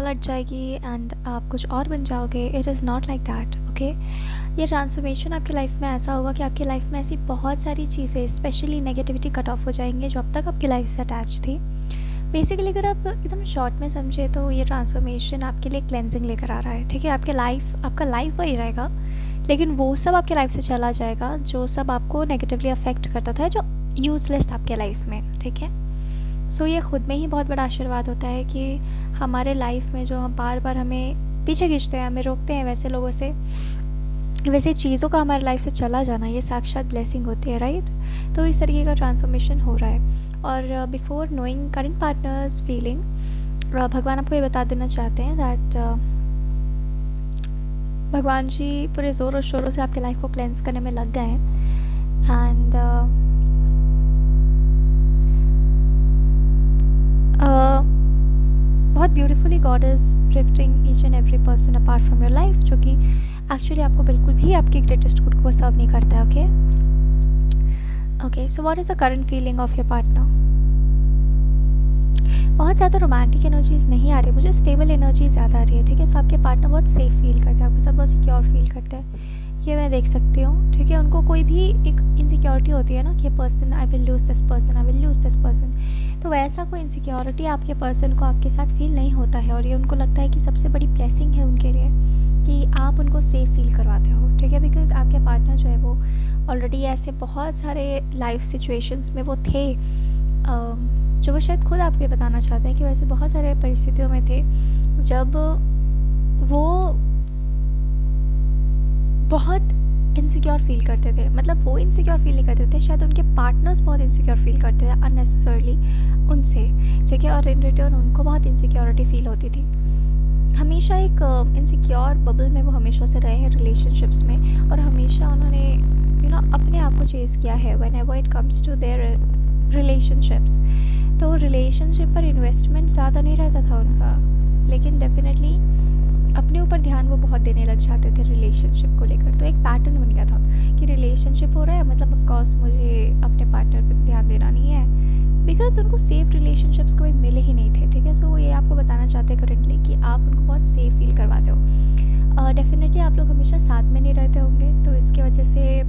पलट जाएगी एंड आप कुछ और बन जाओगे। It is not like that, okay. ये ट्रांसफॉर्मेशन आपकी लाइफ में ऐसा होगा कि आपकी लाइफ में ऐसी बहुत सारी चीज़ें, स्पेशली नेगेटिविटी कट ऑफ हो जाएंगे जो अब तक आपकी लाइफ से अटैच थी। बेसिकली अगर आप एकदम शॉर्ट में समझे तो ये ट्रांसफॉर्मेशन आपके लिए क्लेंजिंग लेकर आ रहा है, ठीक है। आपका लाइफ वही रहेगा, लेकिन वो सब आपके लाइफ से चला जाएगा जो सब आपको नेगेटिवली अफेक्ट करता था, जो यूज़लेस था आपके लाइफ में, ठीक है। सो ये ख़ुद में ही बहुत बड़ा आशीर्वाद होता है कि हमारे लाइफ में जो हम बार बार हमें पीछे खींचते हैं, हमें रोकते हैं वैसे लोगों से, वैसे चीज़ों का हमारे लाइफ से चला जाना, ये साक्षात ब्लेसिंग होती है, राइट। तो इस तरीके का ट्रांसफॉर्मेशन हो रहा है। और before knowing current partners feeling, भगवान आपको ये बता देना चाहते हैं दैट भगवान जी पूरे ज़ोर और शोरों से आपके लाइफ को क्लेंस करने में लग गए हैं। एंड बहुत beautifully God is drifting each and every person apart from your life, जो कि एक्चुअली आपको बिल्कुल भी आपके ग्रेटेस्ट गुड को सर्व नहीं करता है, okay. So what is the current feeling of your partner? बहुत ज़्यादा रोमांटिक एनर्जीज नहीं आ रही, मुझे स्टेबल एनर्जी ज़्यादा आ रही है, ठीक है। सो आपके पार्टनर बहुत सेफ फील करते हैं, आपके साथ बहुत सिक्योर फील करते हैं, ये मैं देख सकती हूँ, ठीक है। उनको कोई भी एक इनसिक्योरिटी होती है ना कि person, I will lose this person, I will lose this person, तो वैसा कोई इनसिक्योरिटी आपके पर्सन को आपके साथ फील नहीं होता है। और ये उनको लगता है कि सबसे बड़ी ब्लेसिंग है उनके लिए कि आप उनको सेफ फील करवाते हो, ठीक है। बिकॉज आपके पार्टनर जो है वो ऑलरेडी ऐसे बहुत सारे लाइफ सिचुएशंस में वो थे, जो वो शायद खुद आपको ये बताना चाहते हैं कि वैसे बहुत सारे परिस्थितियों में थे जब वो बहुत इनसिक्योर फील करते थे। मतलब वो इनसिक्योर फील नहीं करते थे, शायद उनके पार्टनर्स बहुत इनसिक्योर फील करते थे अननेसेसरली उनसे, ठीक है। और इन रिटर्न उनको बहुत इनसिक्योरिटी फील होती थी। हमेशा एक इनसिक्योर बबल में वो हमेशा से रहे हैं रिलेशनशिप्स में, और हमेशा उन्होंने अपने आप को चेज़ किया है whenever it comes to their relationships. तो रिलेशनशिप पर इन्वेस्टमेंट ज़्यादा नहीं रहता था उनका, लेकिन डेफिनेटली अपने ऊपर ध्यान वो बहुत देने लग जाते थे रिलेशनशिप को लेकर। तो एक पैटर्न बन गया था कि रिलेशनशिप हो रहा है, मतलब ऑफ कोर्स मुझे अपने पार्टनर पे तो ध्यान देना नहीं है, बिकॉज उनको सेफ रिलेशनशिप्स कोई मिले ही नहीं थे, ठीक है। सो वो ये आपको बताना चाहते हैं करेंटली कि आप उनको बहुत सेफ फील करवाते हो। डेफिनेटली आप लोग हमेशा साथ में नहीं रहते होंगे, तो इसकी वजह से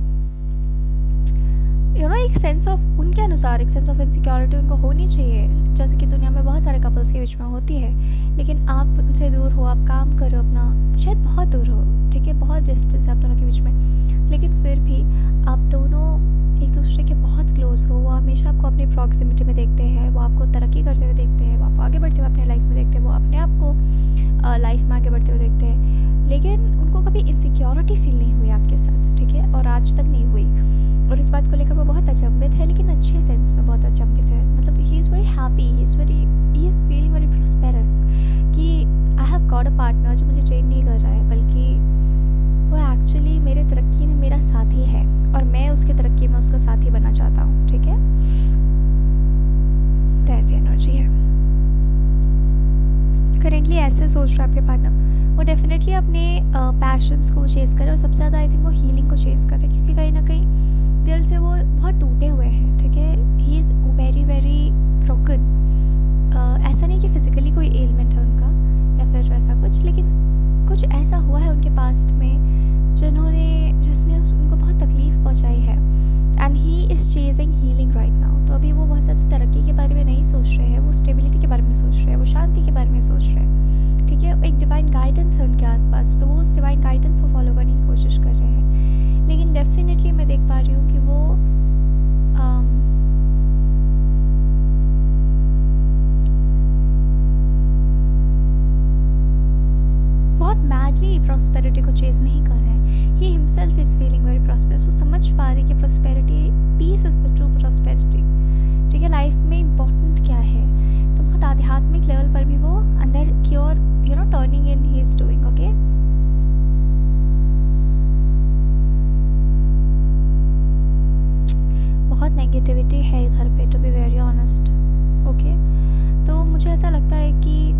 एक सेंस ऑफ, उनके अनुसार एक सेंस ऑफ इनसिक्योरिटी उनको होनी चाहिए, जैसे कि दुनिया में बहुत सारे कपल्स के बीच में होती है। लेकिन आप उनसे दूर हो, आप काम करो अपना, शायद बहुत दूर हो, ठीक है, बहुत डिस्टेंस है आप दोनों के बीच में, लेकिन फिर भी आप दोनों एक दूसरे के बहुत क्लोज हो। वो हमेशा आपको अपनी प्रॉक्सिमिटी में देखते हैं, वो आपको तरक्की करते हुए देखते हैं, वो आपको आगे बढ़ते हुए अपने लाइफ में देखते हैं, वो अपने आप को लाइफ में आगे बढ़ते हुए देखते हैं, लेकिन उनको कभी इनसिक्योरिटी फील नहीं हुई आपके साथ, ठीक है, और आज तक नहीं हुई। और इस बात को लेकर वो बहुत अचंभित है, लेकिन अच्छे सेंस में बहुत अचंभित है। मतलब he is very happy, he is feeling very prosperous कि I have got a partner जो मुझे ट्रेन नहीं कर रहा है, बल्कि वो एक्चुअली मेरे तरक्की में मेरा साथी है और मैं उसकी तरक्की में उसका साथी बनना चाहता हूँ, ठीक है। तो ऐसी एनर्जी है करेंटली, ऐसे सोच रहा है आपके पार्टनर। वो डेफिनेटली अपने पैशंस को चेज़ करे, और सबसे ज़्यादा आई थिंक वो हीलिंग को चेज़ करे, क्योंकि कहीं ना कहीं दिल से वो बहुत टूटे हुए हैं, ठीक है। ही इज़ वेरी वेरी ब्रोकन। ऐसा नहीं कि फिज़िकली कोई एलिमेंट है उनका या फिर ऐसा कुछ, लेकिन कुछ ऐसा हुआ है उनके पास्ट में जिसने उनको बहुत तकलीफ़ पहुंचाई है, and he is chasing healing right now. तो अभी वो बहुत ज़्यादा तरक्की के बारे में नहीं सोच रहे हैं, वो स्टेबिलिटी के बारे में सोच रहे हैं, वो शांति के बारे में सोच रहे हैं, ठीक है। एक डिवाइन गाइडेंस है उनके आसपास, तो वो उस डिवाइन गाइडेंस को फॉलो करने की कोशिश कर रहे हैं। लेकिन डेफिनेटली मैं देख पा रही हूँ कि वो बहुत मैडली प्रॉस्पेरिटी को चेज़ नहीं कर रहे हैं। He himself is feeling very prosperous. वो समझ पा रहे कि prosperity, peace is the true prosperity, ठीक है। लाइफ में इम्पोर्टेंट क्या है, तो बहुत आध्यात्मिक लेवल पर भी वो अंदर की ओर turning in he is doing, okay. बहुत नेगेटिविटी है इधर पे, to be very honest, okay. तो मुझे ऐसा लगता है कि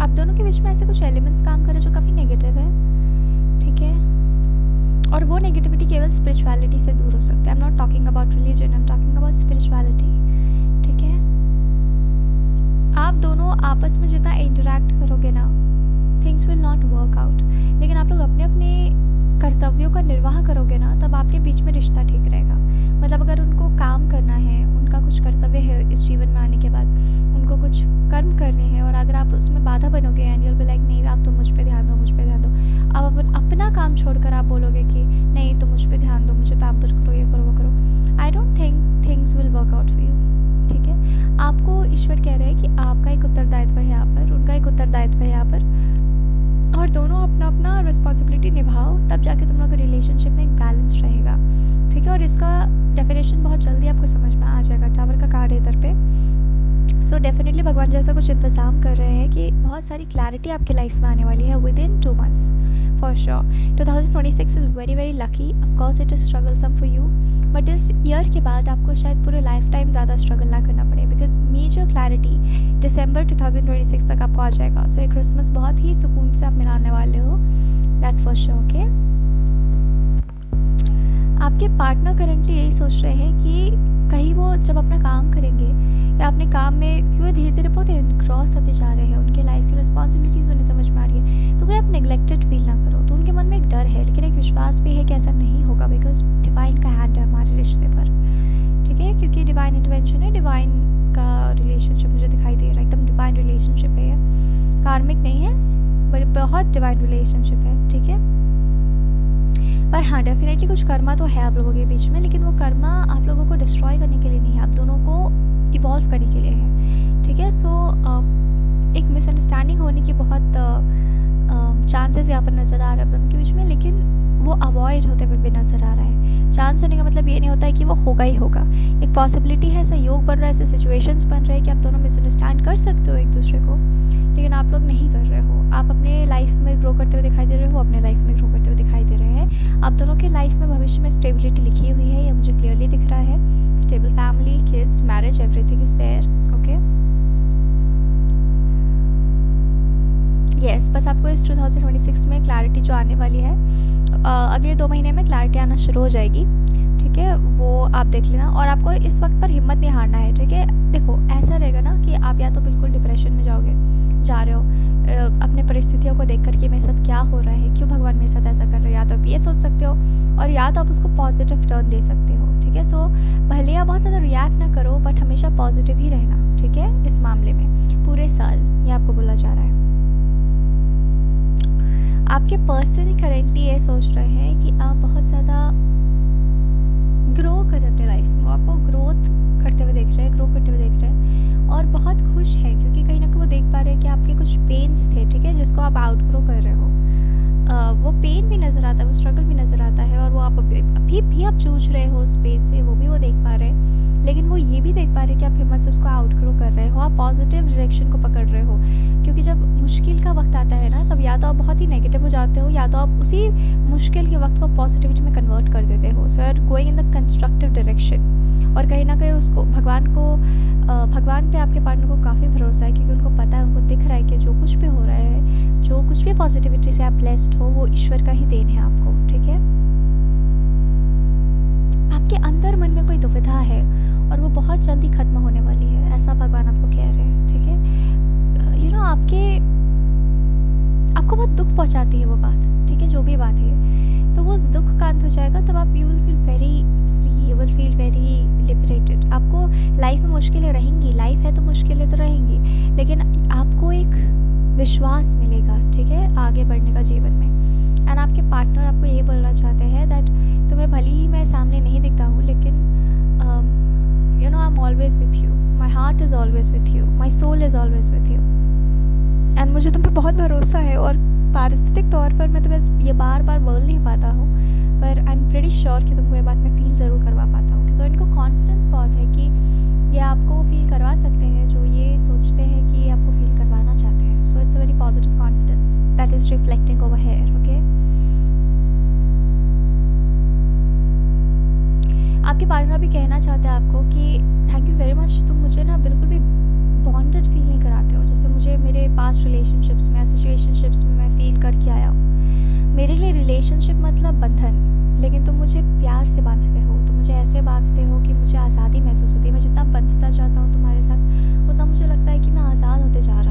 आप दोनों के बीच में ऐसे कुछ एलिमेंट्स काम कर रहे हैं जो काफ़ी नेगेटिव है, ठीक है। और वो नेगेटिविटी केवल स्पिरिचुअलिटी से दूर हो सकता है। I am not talking about religion, I am talking about spirituality, ठीक है। आप दोनों आपस में जितना इंटरेक्ट करोगे ना, things will not work out. लेकिन आप लोग अपने अपने कर्तव्यों का निर्वाह करोगे ना, तब आपके बीच में रिश्ता ठीक रहेगा। मतलब अगर उनको काम करना है, उनका कुछ कर्तव्य है इस जीवन में आने के बाद, उनको कुछ कर्म करने हैं, और अगर आप उसमें बाधा बनोगे and you will be like नहीं आप तो मुझ पे ध्यान दो, मुझ पे ध्यान दो, आप अपना काम छोड़कर आप बोलोगे कि नहीं तो मुझ पे ध्यान दो, मुझे पैम्पर करो, ये करो वो करो, I don't think things will work out for you. ठीक है, आपको ईश्वर कह रहे हैं कि आपका एक उत्तरदायित्व है यहाँ पर, उनका एक उत्तरदायित्व है यहाँ पर, और दोनों अपना अपना रिस्पॉन्सिबिलिटी निभाओ, तब जाके तुम लोग का रिलेशनशिप में एक बैलेंस रहेगा। ठीक है, और इसका डेफिनेशन बहुत जल्दी आपको समझ में आ जाएगा। टावर का कार्ड है इधर पे, सो डेफिनेटली भगवान जैसा कुछ इंतज़ाम कर रहे हैं कि बहुत सारी क्लैरिटी आपकी लाइफ में आने वाली है within 2 months for sure. 2026 is very very lucky, of course it is strugglesome for you, but इस ईयर के बाद आपको शायद पूरे लाइफ टाइम ज़्यादा स्ट्रगल ना करना पड़े, बिकॉज मेजर क्लैरिटी दिसंबर 2026 तक आपको आ जाएगा। सो ये क्रिसमस बहुत ही सुकून से आप मनाने वाले हो, दैट्स फॉर श्योर। ओके, आपके पार्टनर करेंटली यही सोच रहे हैं कि कहीं वो जब अपना काम करेंगे या अपने काम में, क्यों धीरे धीरे बहुत क्रॉस होते जा रहे हैं, उनके लाइफ की रिस्पॉन्सिबिलिटीज़ उन्हें समझ में आ रही है, तो कोई आप नेग्लेक्टेड फील ना करो। तो उनके मन में एक डर है, लेकिन एक विश्वास भी है कि ऐसा नहीं होगा, बिकॉज डिवाइन का हैंड है हमारे रिश्ते पर। ठीक है, क्योंकि डिवाइन इंटरवेंशन है, डिवाइन का रिलेशनशिप मुझे दिखाई दे रहा है, एकदम डिवाइन रिलेशनशिप है, कार्मिक नहीं है, बट बहुत डिवाइन रिलेशनशिप है। ठीक है, पर हाँ डेफिनेटली कुछ कर्मा तो है आप लोगों के बीच में, लेकिन वो कर्मा आप लोगों को डिस्ट्रॉय करने के लिए नहीं है, आप दोनों को इवॉल्व करने के लिए है। ठीक है, सो एक मिसअंडरस्टैंडिंग होने की बहुत चांसेस यहाँ पर नज़र आ रहा है दोनों के बीच में, लेकिन वो अवॉइड होते हुए भी नज़र आ रहा है। चांस होने का मतलब ये नहीं होता है कि वो होगा ही होगा, एक पॉसिबिलिटी है, ऐसा योग बन रहा है, ऐसे सिचुएशंस बन रहे हैं कि आप दोनों मिसअंडरस्टैंड कर सकते हो एक दूसरे को, लेकिन आप लोग नहीं कर रहे हो। आप अपने लाइफ में ग्रो करते हुए दिखाई दे रहे हो, अपने लाइफ में ग्रो करते हुए दिखाई दे रहे हैं। आप दोनों के लाइफ में भविष्य में स्टेबिलिटी लिखी हुई है, ये मुझे क्लियरली दिख रहा है। Stable family, kids, marriage, everything is there. Okay, yes, बस आपको इस 2026 में क्लैरिटी जो आने वाली है, अगले 2 महीने में क्लैरिटी आना शुरू हो जाएगी। ठीक है, वो आप देख लेना, और आपको इस वक्त पर हिम्मत नहीं हारना है। ठीक है, देखो ऐसा रहेगा ना कि आप या तो बिल्कुल डिप्रेशन में जा रहे हो अपने परिस्थितियों को देख कर कि मेरे साथ क्या हो रहा है, क्यों भगवान मेरे साथ ऐसा कर रहे हैं, या तो आप ये सोच सकते हो, और या तो आप उसको पॉजिटिव टर्न दे सकते हो। ठीक है, सो भले आप बहुत ज़्यादा रिएक्ट ना करो, बट हमेशा पॉजिटिव ही रहना। ठीक है, इस मामले में पूरे साल ये आपको बोला जा रहा है। आपके पर्सन करेंटली ये सोच रहे हैं कि आप बहुत ज़्यादा ग्रो करें अपने लाइफ में, वो आपको ग्रोथ करते हुए देख रहे हैं, ग्रो करते हुए देख रहे हैं, और बहुत खुश है क्योंकि कहीं ना कहीं वो देख पा रहे हैं कि आपके कुछ पेन्स थे, ठीक है, जिसको आप आउट ग्रो कर रहे हो। वो पेन भी नज़र आता है, वो स्ट्रगल भी नज़र आता है, और वो आप अभी भी आप जूझ रहे हो उस पेन से, वो भी वो देख पा रहे हैं, लेकिन वो ये भी देख पा रहे हैं कि आप हिम्मत से उसको आउट ग्रो कर रहे हो, आप पॉजिटिव डायरेक्शन को पकड़ रहे हो। क्योंकि जब मुश्किल का वक्त आता है ना, तब या तो आप बहुत ही नेगेटिव हो जाते हो, या तो आप उसी मुश्किल के वक्त को पॉजिटिविटी में कन्वर्ट कर देते हो। So you are going in the constructive direction, और कहीं ना कहीं उसको भगवान पे आपके पार्टनर को काफ़ी भरोसा है, क्योंकि उनको पता है, उनको दिख रहा है कि जो कुछ भी हो रहा है, जो कुछ भी पॉजिटिविटी से आप ब्लेस्ड हो, वो ईश्वर का ही देन है आपको। ठीक है, आपके अंदर मन में कोई दुविधा है और वो बहुत जल्दी खत्म होने वाली है, ऐसा भगवान आपको कह रहे हैं। ठीक है, यू नो आपको बहुत दुख पहुंचाती है वो बात, ठीक है, जो भी बात है, तो वो उस दुख का अंत हो जाएगा, तब आप you will feel very free, you will feel very liberated. आपको लाइफ में मुश्किलें रहेंगी, लाइफ है तो मुश्किलें तो रहेंगी, लेकिन आपको एक विश्वास मिलेगा, ठीक है, आगे बढ़ने का जीवन में। एंड आपके पार्टनर आपको यही बोलना चाहते हैं दैट तुम्हें भले ही मैं सामने नहीं दिखता हूँ, लेकिन you know I am always with you, my heart is always with you, my soul is always with you, and मुझे तुम पे बहुत भरोसा है। और पारिस्थितिक तौर पर मैं तुम्हें ये बार बार बोल नहीं पाता हूँ, पर आई एम प्रीटी श्योर कि तुमको ये बात मैं फील ज़रूर करवा पाता हूँ, तो इनको कॉन्फिडेंस बहुत है कि ये आपको फील करवा सकते हैं जो ये सोचते हैं कि आपको फील करवाना चाहते हैं। So it's a very positive confidence that is reflecting over here. Okay, आपके पार्टनर भी कहना चाहते हैं आपको कि थैंक यू वेरी मच, तुम मुझे ना बिल्कुल भी बॉन्डेड फील नहीं कराते हो, जैसे मुझे मेरे पास्ट रिलेशनशिप्स में, सिचुएशनशिप्स में मैं फील करके आया हूँ। मेरे लिए रिलेशनशिप मतलब बंधन, लेकिन तुम मुझे प्यार से बांधते हो, तुम मुझे ऐसे बांधते हो कि मुझे आज़ादी महसूस होती है। मैं जितना बंधता जाता हूँ तुम्हारे साथ, उतना मुझे लगता है कि मैं आज़ाद होते जा रहा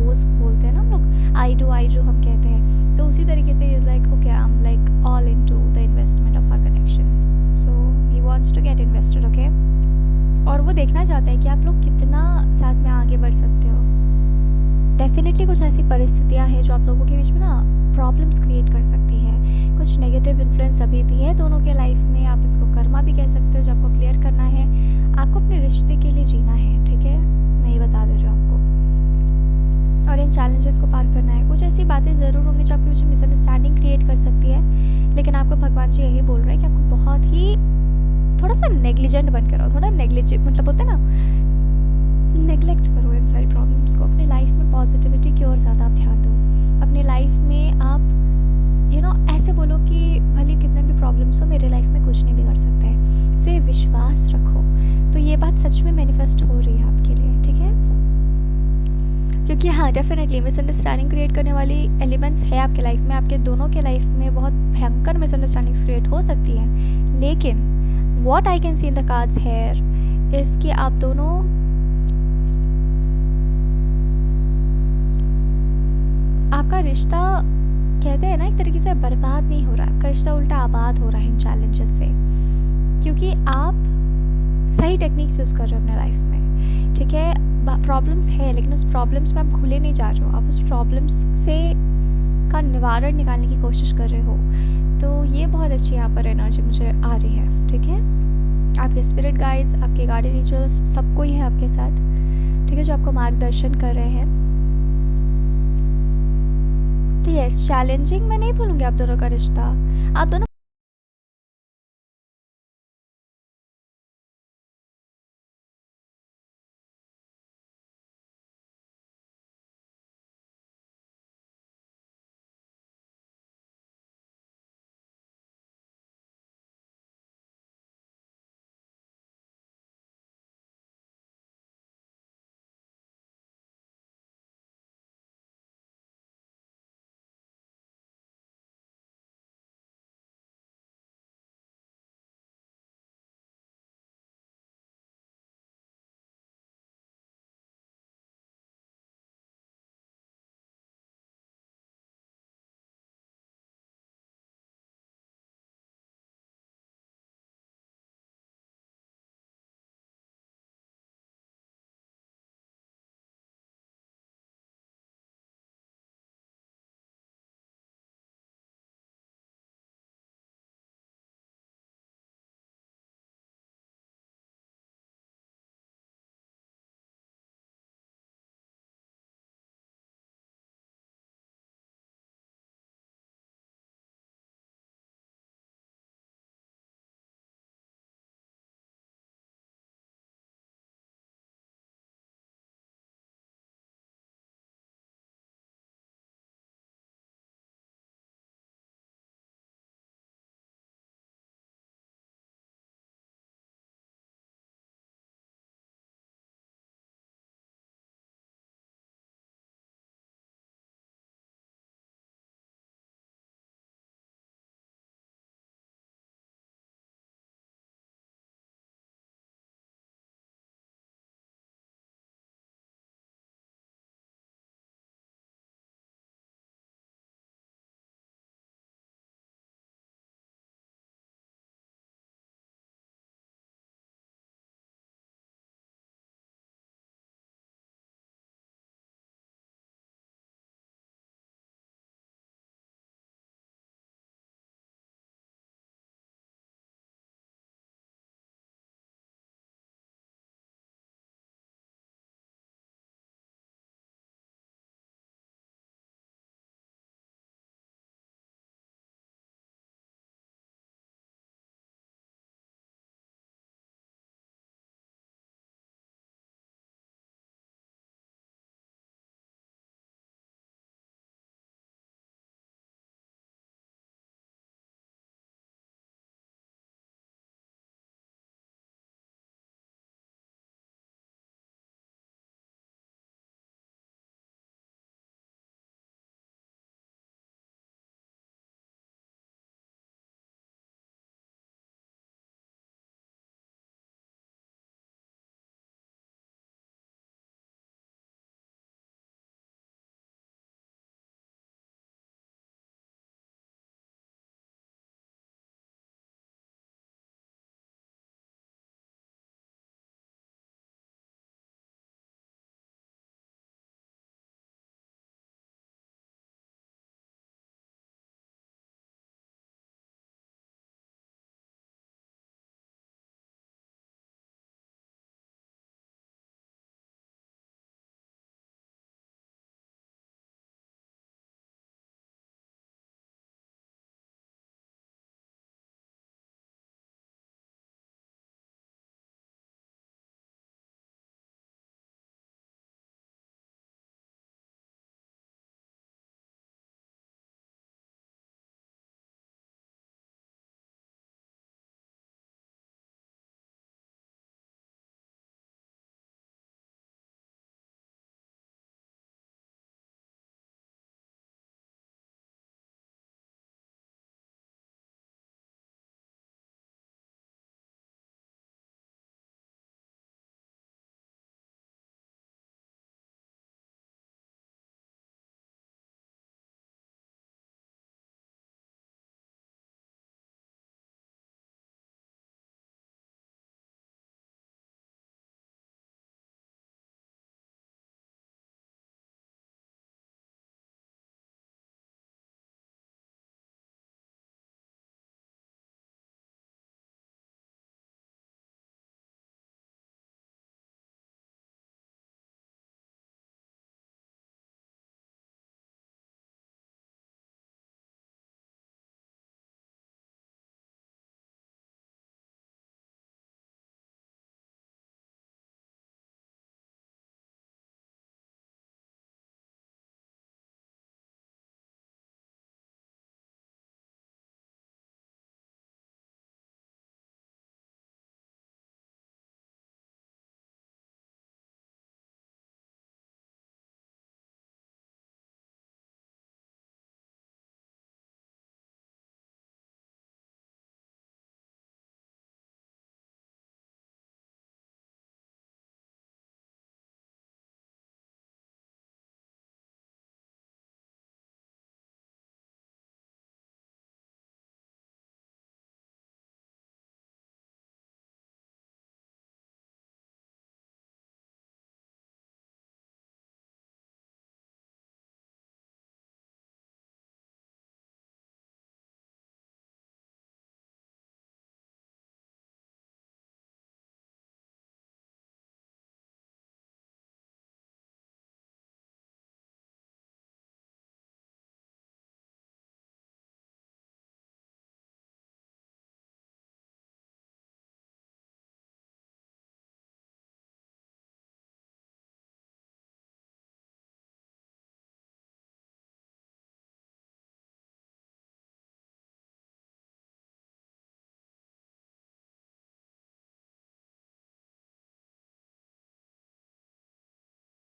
डूज बोलते हैं ना हम लोग, आई डू हम कहते हैं, तो उसी तरीके से is like okay I am like all in to the investment of our connection, so he wants to get invested, okay. और वो देखना चाहता है कि आप लोग कितना साथ में आगे बढ़ सकते हो। डेफिनेटली कुछ ऐसी परिस्थितियाँ हैं जो आप लोगों के बीच में ना प्रॉब्लम्स क्रिएट कर सकती हैं, कुछ नेगेटिव इन्फ्लुएंस अभी भी है दोनों के लाइफ में, आप इसको कर्मा भी कह सकते हो, जो आपको क्लियर करना है। आपको अपने रिश्ते के लिए जीना है, ठीक है, मैं ये बता दे रही हूँ आपको, और इन चैलेंजेस को पार करना है। कुछ ऐसी बातें ज़रूर होंगी जो आपके बीच में मिसअंडरस्टैंडिंग क्रिएट कर सकती है, लेकिन आपको भगवान जी यही बोल रहे हैं कि आपको बहुत ही थोड़ा सा नेग्लिजेंट बन कर रहो, थोड़ा नेग्लिजेंट मतलब बोलते हैं ना, नेग्लेक्ट करो इन सारी प्रॉब्लम्स को। अपने लाइफ में पॉजिटिविटी की ओर ज़्यादा आप ध्यान दो। अपने लाइफ में आप ऐसे बोलो कि भले कितने भी प्रॉब्लम्स हो, मेरे लाइफ में कुछ नहीं बिगड़ सकता है, सो ये विश्वास रखो। तो ये बात सच में मैनिफेस्ट हो रही है आपके लिए, ठीक है, क्योंकि हाँ डेफिनेटली मिसअंडरस्टैंडिंग क्रिएट करने वाली एलिमेंट्स है आपके लाइफ में, आपके दोनों के लाइफ में बहुत भयंकर मिसअंडरस्टैंडिंग्स क्रिएट हो सकती हैं, लेकिन what I can see in the cards here is कि आप दोनों आपका रिश्ता कहते हैं ना एक तरीके से बर्बाद नहीं हो रहा है, आपका रिश्ता उल्टा आबाद हो रहा है इन चैलेंजेस से, क्योंकि आप सही टेक्निक्स यूज़ कर रहे हो अपने लाइफ में, ठीक है। प्रॉब्लम्स है लेकिन उस प्रॉब्लम्स में आप घुले नहीं जा रहे हो, आप उस प्रॉब्लम्स से का निवारण निकालने की कोशिश कर रहे हो। तो ये बहुत अच्छी यहाँ पर एनर्जी मुझे आ रही है, ठीक है। आपके स्पिरिट गाइड्स, आपके गार्डियन एंजल्स सब कोई है आपके साथ, ठीक है, जो आपको मार्गदर्शन कर रहे हैं। तो यस, चैलेंजिंग मैं नहीं बोलूँगी आप दोनों का रिश्ता, आप दोनों